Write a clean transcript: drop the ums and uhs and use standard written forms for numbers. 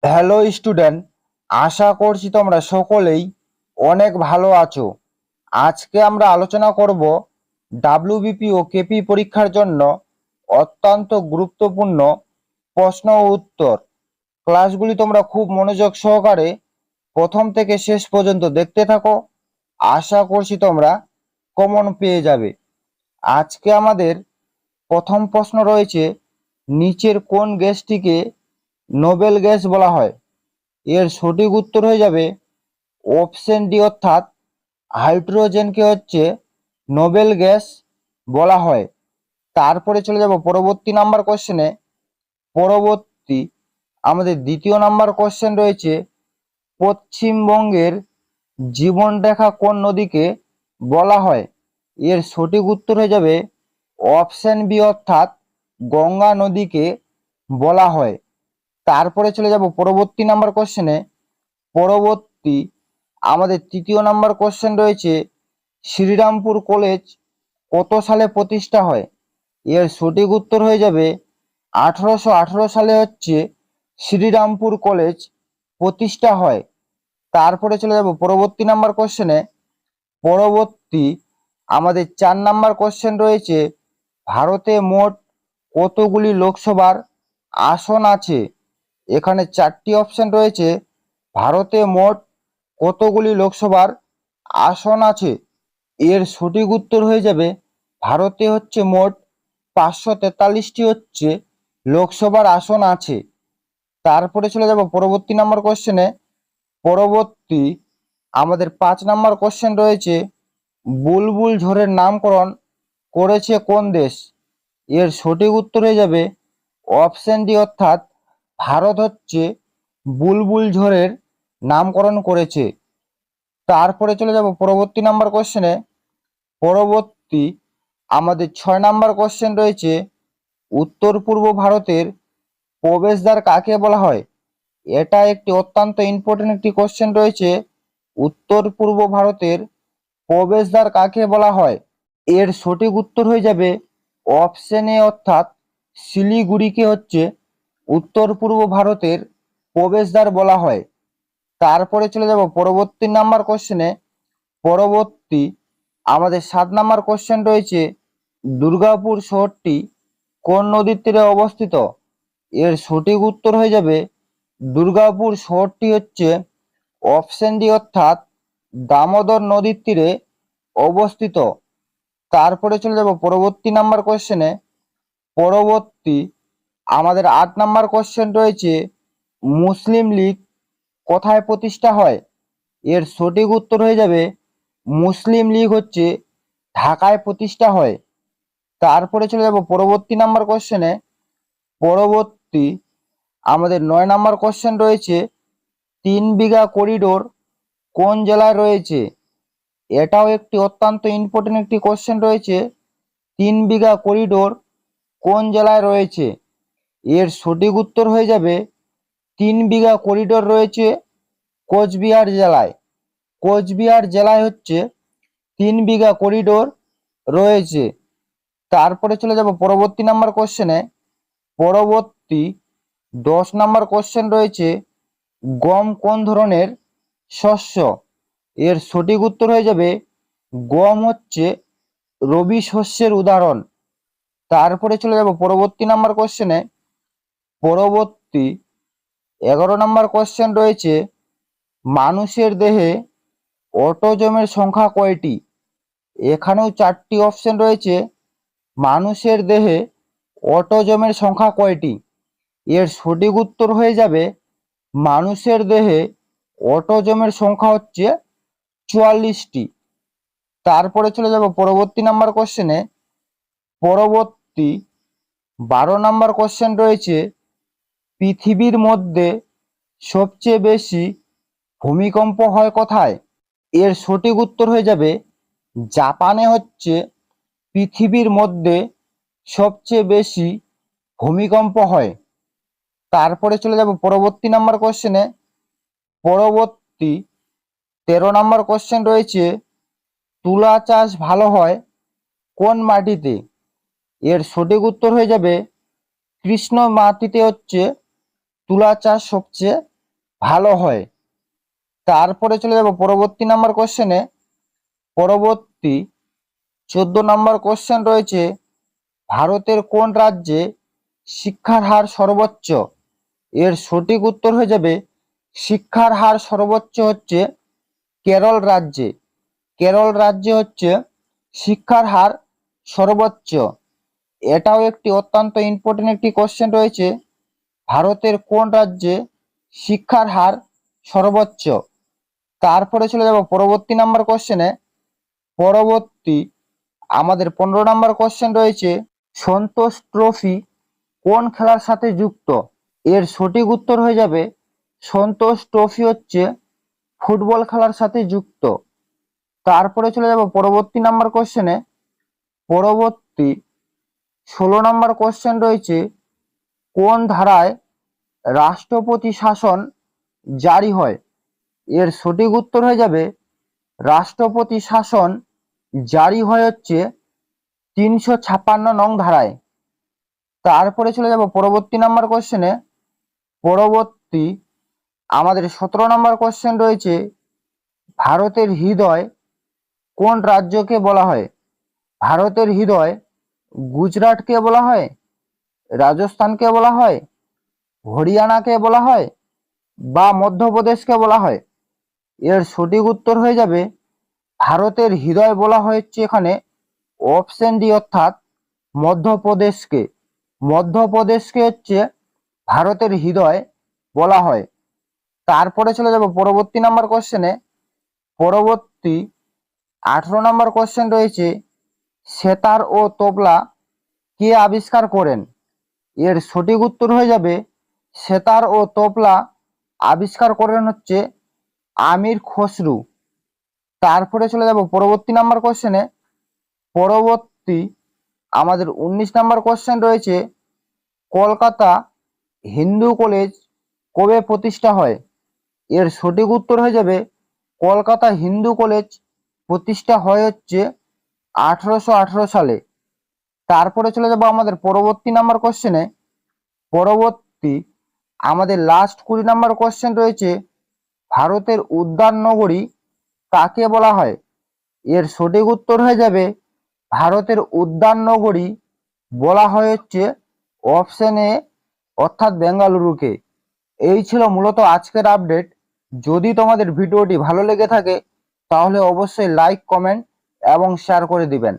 Hello student, আশা করছি তোমরা সকলেই অনেক ভালো আছো। আজকে আমরা আলোচনা করব ডাব্লিউবিপি ও কেপি পরীক্ষার জন্য অত্যন্ত গুরুত্বপূর্ণ প্রশ্ন ও উত্তর। ক্লাসগুলি তোমরা খুব মনোযোগ সহকারে প্রথম থেকে শেষ পর্যন্ত দেখতে থাকো। আশা করছি তোমরা কমন পেয়ে যাবে। আজকে আমাদের প্রথম প্রশ্ন রয়েছে, নিচের কোন গ্যাসটিকে নোবেল গ্যাস বলা হয়? এর সঠিক উত্তর হয়ে যাবে অপশন ডি, অর্থাৎ হাইড্রোজেনকে নোবেল গ্যাস বলা হয়। তারপরে চলে যাব পরবর্তী নাম্বার কোশ্চেনে। পরবর্তী আমাদের দ্বিতীয় নাম্বার কোশ্চেন রয়েছে, পশ্চিমবঙ্গের জীবনরেখা কোন নদীকে বলা হয়? এর সঠিক উত্তর হয়ে যাবে অপশন বি, অর্থাৎ গঙ্গা নদীকে বলা হয়। তারপরে চলে যাব পরবর্তী নাম্বার কোশ্চেনে। পরবর্তী আমাদের তৃতীয় নাম্বার কোশ্চেন রয়েছে, শ্রীরামপুর কলেজ কত সালে প্রতিষ্ঠা হয়? এর সঠিক উত্তর হয়ে যাবে 1818 সালে শ্রীরামপুর কলেজ প্রতিষ্ঠা হয়। তারপরে চলে যাব পরবর্তী নাম্বার কোশ্চেনে। পরবর্তী আমাদের 4 নাম্বার কোশ্চেন রয়েছে, ভারতে মোট কতগুলি লোকসভার আসন আছে? এখানে 4টি অপশন রয়েছে। ভারতে মোট কতগুলি লোকসভার আসন আছে? এর সঠিক উত্তর হয়ে যাবে ভারতে মোট 543টি লোকসভার আসন আছে। তারপরে চলে যাব পরবর্তী নাম্বার কোশ্চেনে। পরবর্তী আমাদের 5 নাম্বার কোশ্চেন রয়েছে, বুলবুল ঝড়ের নামকরণ করেছে কোন দেশ? এর সঠিক উত্তর হয়ে যাবে অপশন ডি, অর্থাৎ ভারত বুলবুল ঝড়ের নামকরণ করেছে। তারপরে চলে যাব পরবর্তী নাম্বার কোশ্চেনে। পরবর্তী আমাদের 6 নাম্বার কোশ্চেন রয়েছে, উত্তর পূর্ব ভারতের প্রবেশদ্বার কাকে বলা হয়? এটা একটি অত্যন্ত ইম্পর্টেন্ট একটি কোশ্চেন রয়েছে। উত্তর পূর্ব ভারতের প্রবেশদ্বার কাকে বলা হয়? এর সঠিক উত্তর হয়ে যাবে অপশন এ, অর্থাৎ শিলিগুড়িকে উত্তর পূর্ব ভারতের প্রবেশদ্বার বলা হয়। তারপরে চলে যাব পরবর্তী নাম্বার কোশ্চেনে। পরবর্তী আমাদের 7 নাম্বার কোশ্চেন রয়েছে, দুর্গাপুর শহরটি কোন নদীর তীরে অবস্থিত? এর সঠিক উত্তর হয়ে যাবে দুর্গাপুর শহরটি অপশন ডি, অর্থাৎ দামোদর নদীর তীরে অবস্থিত। তারপরে চলে যাব পরবর্তী নাম্বার কোশ্চেনে। পরবর্তী আমাদের 8 নাম্বার কোশ্চেন রয়েছে, মুসলিম লীগ কোথায় প্রতিষ্ঠা হয়? এর সঠিক উত্তর হয়ে যাবে মুসলিম লীগ ঢাকায় প্রতিষ্ঠা হয়। তারপরে চলে যাব পরবর্তী নাম্বার কোশ্চেনে। পরবর্তী আমাদের 9 নাম্বার কোশ্চেন রয়েছে, 3 বিঘা করিডোর কোন জেলায় রয়েছে? এটাও একটি অত্যন্ত ইম্পর্টেন্ট একটি কোশ্চেন রয়েছে। 3 বিঘা করিডোর কোন জেলায় রয়েছে? এর সঠিক উত্তর হয়ে যাবে 3 বিঘা করিডোর রয়েছে কোচবিহার জেলায়। কোচবিহার জেলায় 3 বিঘা করিডোর রয়েছে। তারপরে চলে যাব পরবর্তী নাম্বার কোশ্চেনে। পরবর্তী 10 নাম্বার কোশ্চেন রয়েছে, গম কোন ধরনের শস্য? এর সঠিক উত্তর হয়ে যাবে গম রবি শস্যের উদাহরণ। তারপরে চলে যাব পরবর্তী নাম্বার কোশ্চেনে। পরবর্তী 11 নাম্বার কোশ্চেন রয়েছে, মানুষের দেহে অটোজোমের সংখ্যা কয়টি? এখানেও 4টি অপশন রয়েছে। মানুষের দেহে অটোজোমের সংখ্যা কয়টি? এর সঠিক উত্তর হয়ে যাবে মানুষের দেহে অটোজোমের সংখ্যা 44টি। তারপরে চলে যাব পরবর্তী নাম্বার কোশ্চেনে। পরবর্তী 12 নাম্বার কোশ্চেন রয়েছে, পৃথিবীর মধ্যে সবচেয়ে বেশি ভূমিকম্প হয় কোথায়? এর সঠিক উত্তর হয়ে যাবে জাপানে পৃথিবীর মধ্যে সবচেয়ে বেশি ভূমিকম্প হয়। তারপরে চলে যাব পরবর্তী নাম্বার কোশ্চেনে। পরবর্তী 13 নাম্বার কোশ্চেন রয়েছে, তুলা চাষ ভালো হয় কোন মাটিতে? এর সঠিক উত্তর হয়ে যাবে কৃষ্ণ মাটিতে তুলা চাষ সবচেয়ে ভালো হয়। তারপরে চলে যাব পরবর্তী নাম্বার কোশ্চেনে। পরবর্তী 14 নম্বর কোশ্চেন রয়েছে, ভারতের কোন রাজ্যে শিক্ষার হার সর্বোচ্চ? এর সঠিক উত্তর হয়ে যাবে শিক্ষার হার সর্বোচ্চ হচ্ছে কেরল রাজ্যে। কেরল রাজ্যে হচ্ছে শিক্ষার হার সর্বোচ্চ। এটাও একটি অত্যন্ত ইম্পর্টেন্ট একটি কোশ্চেন রয়েছে, ভারতের কোন রাজ্যে শিক্ষার হার সর্বোচ্চ। তারপরে চলে যাব পরবর্তী নাম্বার কোশ্চেনে। পরবর্তী আমাদের 15 নম্বর কোশ্চেন রয়েছে, সন্তোষ ট্রফি কোন খেলার সাথে যুক্ত? এর সঠিক উত্তর হয়ে যাবে সন্তোষ ট্রফি হচ্ছে ফুটবল খেলার সাথে যুক্ত। তারপরে চলে যাব পরবর্তী নাম্বার কোশ্চেনে। পরবর্তী 16 নম্বর কোশ্চেন রয়েছে, কোন ধারায় রাষ্ট্রপতি শাসন জারি হয়? এর সঠিক উত্তর হয়ে যাবে রাষ্ট্রপতি শাসন জারি হয় হচ্ছে 356 নং ধারায়। তারপরে চলে যাব পরবর্তী নাম্বার কোশ্চেনে। পরবর্তী আমাদের 17 নম্বর কোশ্চেন রয়েছে, ভারতের হৃদয় কোন রাজ্যকে বলা হয়? ভারতের হৃদয় গুজরাটকে বলা হয়, রাজস্থানকে বলা হয়, হরিয়ানাকে বলা হয়, বা মধ্যপ্রদেশকে বলা হয়? এর সঠিক উত্তর হয়ে যাবে ভারতের হৃদয় বলা হয়েছে এখানে অপশন ডি, অর্থাৎ মধ্যপ্রদেশকে। মধ্যপ্রদেশকে হচ্ছে ভারতের হৃদয় বলা হয়। তারপরে চলে যাব পরবর্তী নাম্বার কোশ্চেনে। পরবর্তী 18 নম্বর কোশ্চেন রয়েছে, সেতার ও তবলা কে আবিষ্কার করেন? এর সঠিক উত্তর হয়ে যাবে সেতার ও তবলা আবিষ্কার করেন হচ্ছে আমির খসরু। তারপরে চলে যাব পরবর্তী নাম্বার কোশ্চেনে। পরবর্তী আমাদের 19 নম্বর কোশ্চেন রয়েছে, কলকাতা হিন্দু কলেজ কবে প্রতিষ্ঠা হয়? এর সঠিক উত্তর হয়ে যাবে কলকাতা হিন্দু কলেজ প্রতিষ্ঠা হয় হচ্ছে 1818 সালে। তারপরে চলে যাব আমাদের পরবর্তী নাম্বার কোশ্চেনে। পরবর্তী আমাদের লাস্ট 20 নম্বর কোশ্চেন রয়েছে, ভারতের উদ্যান নগরী কাকে বলা হয়? এর সঠিক উত্তর হয়ে যাবে ভারতের উদ্যান নগরী বলা হয় হচ্ছে অপশন এ, অর্থাৎ বেঙ্গালুরুকে। এই ছিল মূলত আজকের আপডেট। যদি তোমাদের ভিডিওটি ভালো লেগে থাকে তাহলে অবশ্যই লাইক, কমেন্ট এবং শেয়ার করে দিবেন।